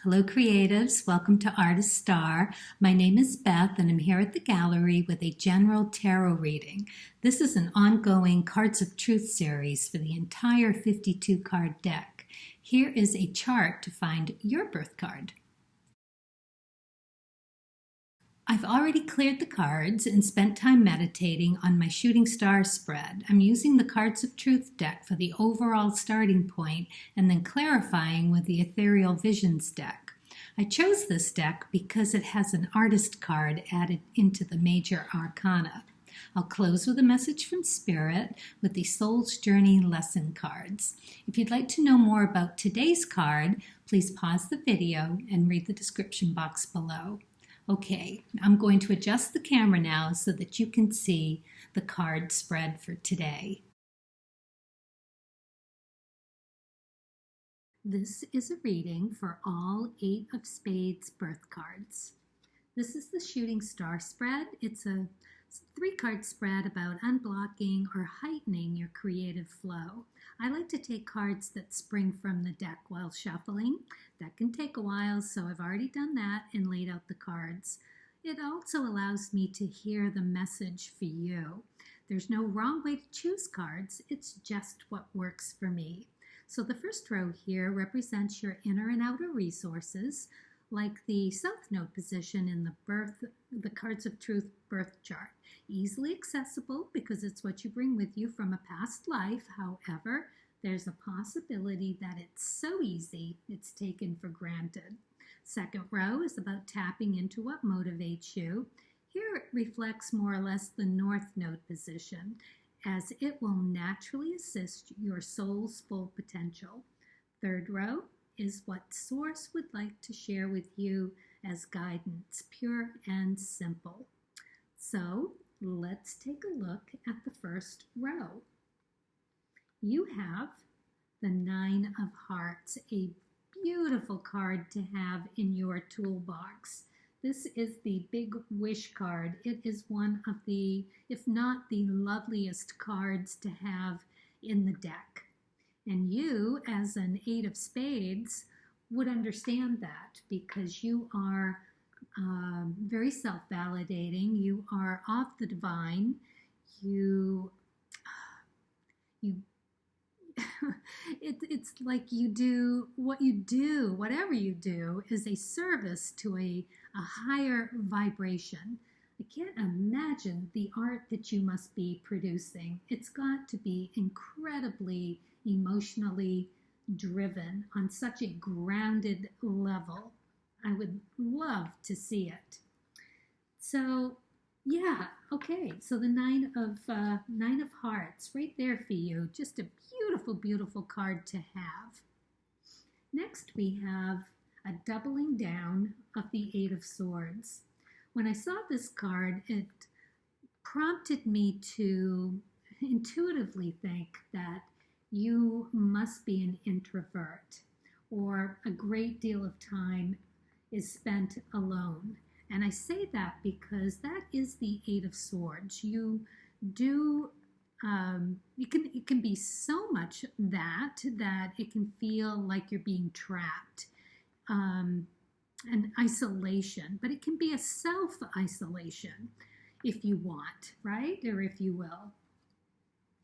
Hello, creatives. Welcome to Artist Star. My name is Beth, and I'm here at the gallery with a general tarot reading. This is an ongoing Cards of Truth series for the entire 52-card deck. Here is a chart to find your birth card. I've already cleared the cards and spent time meditating on my shooting star spread. I'm using the Cards of Truth deck for the overall starting point and then clarifying with the Ethereal Visions deck. I chose this deck because it has an artist card added into the major arcana. I'll close with a message from Spirit with the Soul's Journey lesson cards. If you'd like to know more about today's card, please pause the video and read the description box below. Okay, I'm going to adjust the camera now so that you can see the card spread for today. This is a reading for all 8 of Spades birth cards. This is the shooting star spread. It's a 3-card spread about unblocking or heightening your creative flow. I like to take cards that spring from the deck while shuffling. That can take a while, so I've already done that and laid out the cards. It also allows me to hear the message for you. There's no wrong way to choose cards. It's just what works for me. So the first row here represents your inner and outer resources, like the South Node position in the Cards of Truth birth chart. Easily accessible because it's what you bring with you from a past life. However, there's a possibility that it's so easy it's taken for granted. Second row is about tapping into what motivates you. Here it reflects more or less the North Node position, as it will naturally assist your soul's full potential. Third row is what Source would like to share with you as guidance, pure and simple. So let's take a look at the first row. You have the 9 of Hearts, a beautiful card to have in your toolbox. This is the Big Wish card. It is one of the, if not the loveliest cards to have in the deck. And you, as an 8 of Spades, would understand that because you are very self-validating. You are of the divine. It's like you do what you do, whatever you do, is a service to a higher vibration. I can't imagine the art that you must be producing. It's got to be incredibly emotionally driven on such a grounded level. I would love to see it. So yeah, okay, so the 9 of Hearts right there for you. Just a beautiful, beautiful card to have. Next we have a doubling down of the 8 of Swords. When I saw this card, it prompted me to intuitively think that you must be an introvert, or a great deal of time is spent alone. And I say that because that is the 8 of Swords. You do, it can be so much that it can feel like you're being trapped, and isolation, but it can be a self-isolation if you want, right? Or if you will.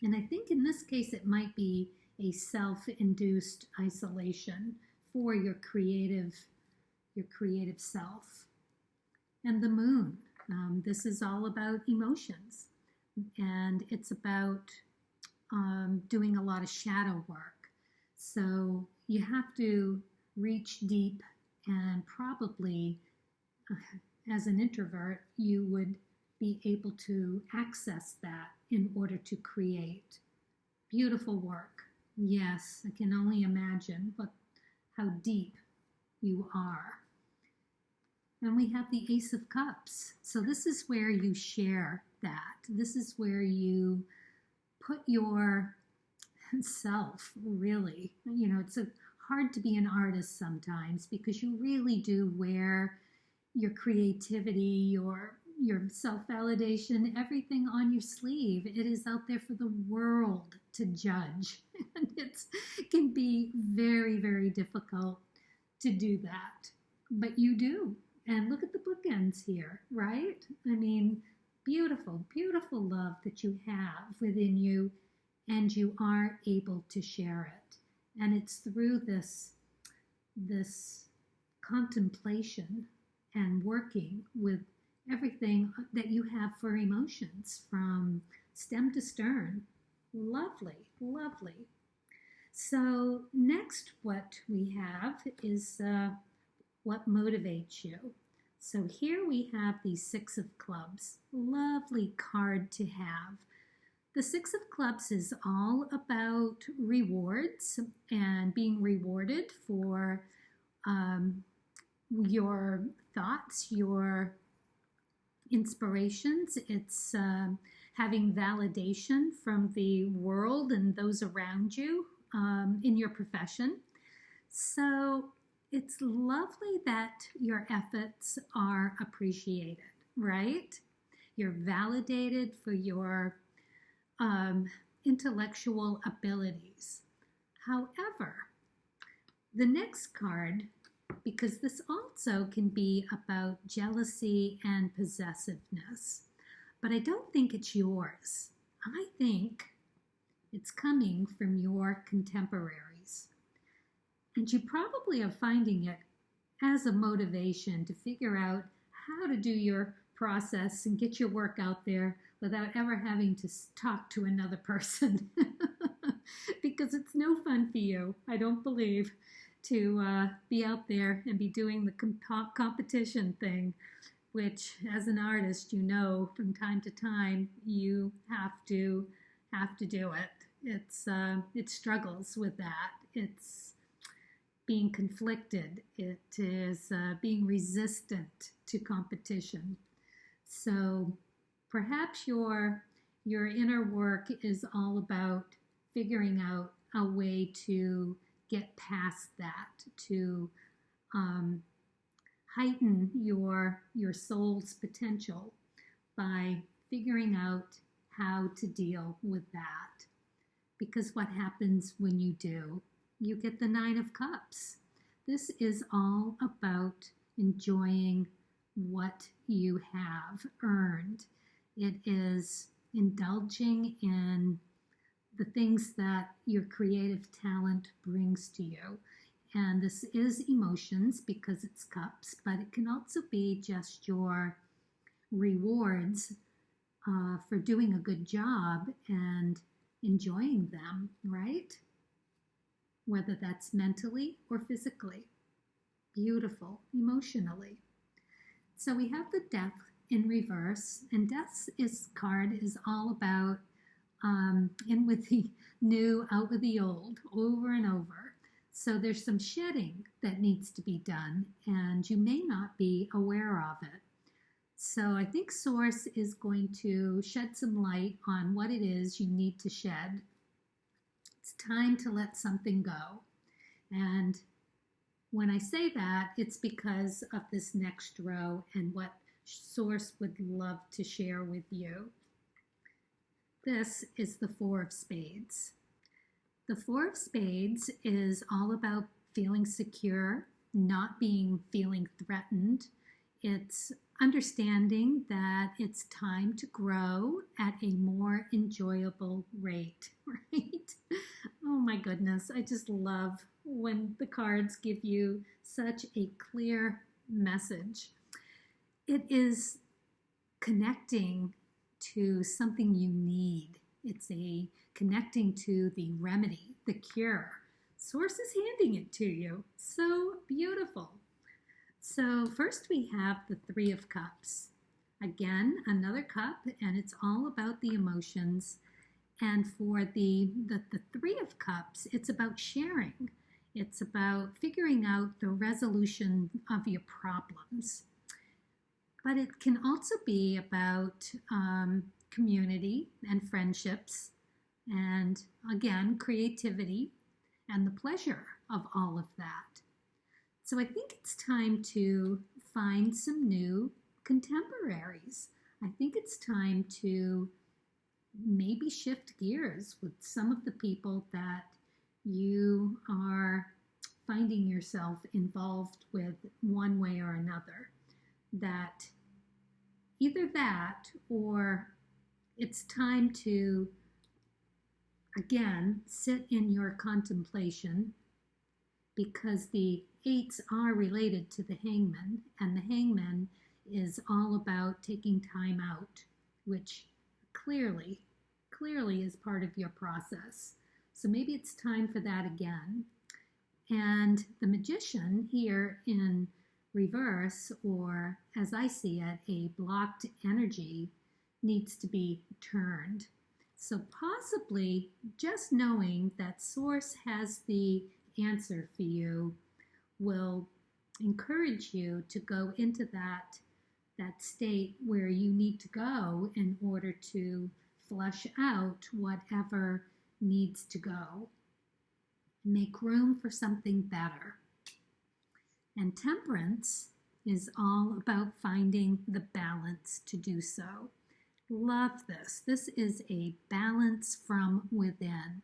And I think in this case, it might be a self-induced isolation for your creative self. And the Moon. This is all about emotions. And it's about doing a lot of shadow work. So you have to reach deep, and probably as an introvert, you would be able to access that in order to create beautiful work. Yes, I can only imagine how deep you are. And we have the Ace of Cups. So this is where you share that. This is where you put your self, really. You know, it's hard to be an artist sometimes because you really do wear your creativity, your self-validation, everything on your sleeve. It is out there for the world to judge. And it can be very, very difficult to do that, but you do. And look at the bookends here, right? I mean, beautiful, beautiful love that you have within you, and you are able to share it. And it's through this contemplation and working with everything that you have for emotions from stem to stern. Lovely, lovely. So next what we have is what motivates you. So here we have the Six of Clubs. Lovely card to have. The Six of Clubs is all about rewards and being rewarded for your thoughts, your inspirations. It's having validation from the world and those around you in your profession. So it's lovely that your efforts are appreciated, right? You're validated for your intellectual abilities. However, the next card, because this also can be about jealousy and possessiveness, but I don't think it's yours. I think it's coming from your contemporaries. And you probably are finding it as a motivation to figure out how to do your process and get your work out there without ever having to talk to another person. Because it's no fun for you, I don't believe, to be out there and be doing the competition thing, which as an artist, you know, from time to time, you have to do it. It struggles with that. It's being conflicted. It is being resistant to competition. So perhaps your inner work is all about figuring out a way to get past that, to heighten your soul's potential by figuring out how to deal with that. Because what happens when you do? You get the Nine of Cups. This is all about enjoying what you have earned. It is indulging in the things that your creative talent brings to you. And this is emotions because it's cups, but it can also be just your rewards for doing a good job and enjoying them, right? Whether that's mentally or physically. Beautiful, emotionally. So we have the Death in reverse, and Death's card is all about in with the new, out with the old, over and over. So there's some shedding that needs to be done, and you may not be aware of it. So I think Source is going to shed some light on what it is you need to shed. It's time to let something go. And when I say that, it's because of this next row and what Source would love to share with you. This is the Four of Spades. The Four of Spades is all about feeling secure, not feeling threatened. It's understanding that it's time to grow at a more enjoyable rate, right? Oh my goodness, I just love when the cards give you such a clear message. It is connecting to something you need. It's a connecting to the remedy, the cure. Source is handing it to you. So beautiful. So first we have the Three of Cups. Again, another cup, and it's all about the emotions. And for the Three of Cups, it's about sharing. It's about figuring out the resolution of your problems. But it can also be about community and friendships, and again, creativity and the pleasure of all of that. So I think it's time to find some new contemporaries. I think it's time to maybe shift gears with some of the people that you are finding yourself involved with one way or another. That either that or it's time to, again, sit in your contemplation, because the eights are related to the Hangman, and the Hangman is all about taking time out, which clearly is part of your process. So maybe it's time for that again. And the Magician here in reverse, or as I see it, a blocked energy, needs to be turned. So possibly just knowing that Source has the answer for you will encourage you to go into that state where you need to go in order to flush out whatever needs to go. Make room for something better. And Temperance is all about finding the balance to do so. Love this. This is a balance from within.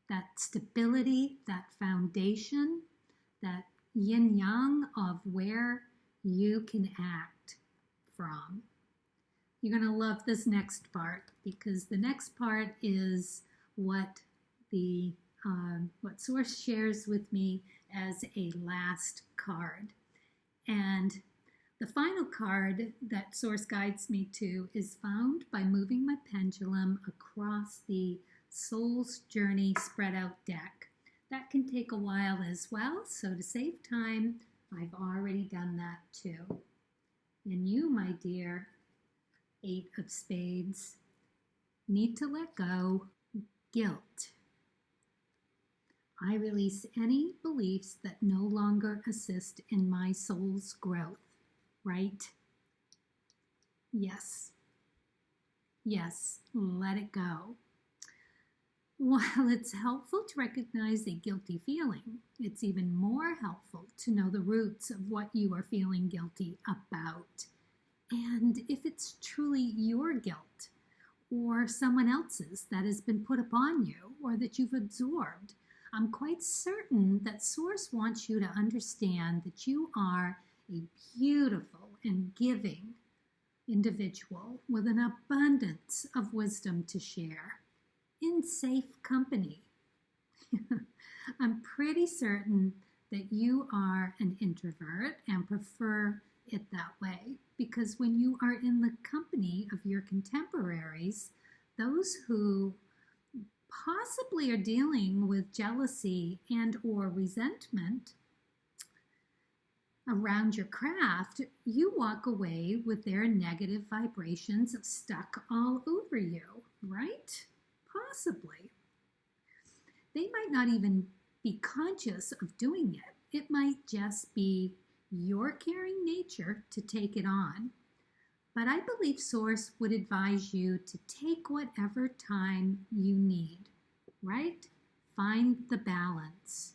That stability, that foundation, that yin-yang of where you can act from. You're going to love this next part, because the next part is what Source shares with me as a last card. And the final card that Source guides me to is found by moving my pendulum across the Soul's Journey spread out deck. That can take a while as well, so to save time, I've already done that too. And you, my dear Eight of Spades, need to let go guilt. I release any beliefs that no longer assist in my soul's growth, right? Yes. Yes, let it go. While it's helpful to recognize a guilty feeling, it's even more helpful to know the roots of what you are feeling guilty about. And if it's truly your guilt or someone else's that has been put upon you or that you've absorbed, I'm quite certain that Source wants you to understand that you are a beautiful and giving individual with an abundance of wisdom to share, in safe company. I'm pretty certain that you are an introvert and prefer it that way, because when you are in the company of your contemporaries, those who possibly are dealing with jealousy and or resentment around your craft, you walk away with their negative vibrations stuck all over you, right? Possibly. They might not even be conscious of doing it. It might just be your caring nature to take it on. But I believe Source would advise you to take whatever time you need, right? Find the balance.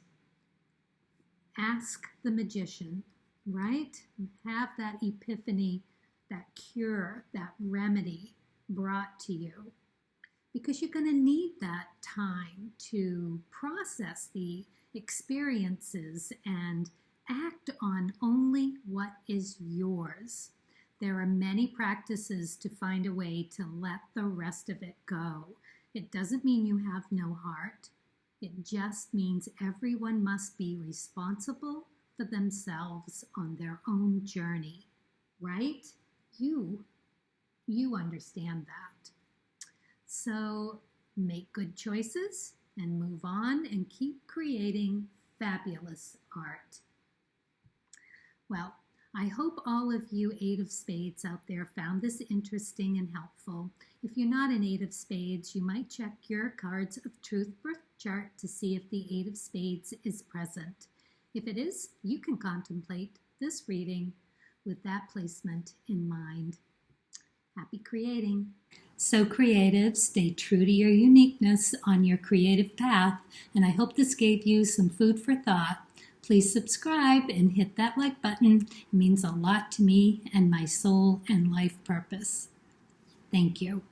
Ask the Magician, right? Have that epiphany, that cure, that remedy brought to you. Because you're going to need that time to process the experiences and act on only what is yours. There are many practices to find a way to let the rest of it go. It doesn't mean you have no heart. It just means everyone must be responsible for themselves on their own journey, right? You understand that. So make good choices and move on and keep creating fabulous art. Well, I hope all of you Eight of Spades out there found this interesting and helpful. If you're not an Eight of Spades, you might check your Cards of Truth birth chart to see if the Eight of Spades is present. If it is, you can contemplate this reading with that placement in mind. Happy creating. So creative, stay true to your uniqueness on your creative path, and I hope this gave you some food for thought. Please subscribe and hit that like button. It means a lot to me and my soul and life purpose. Thank you.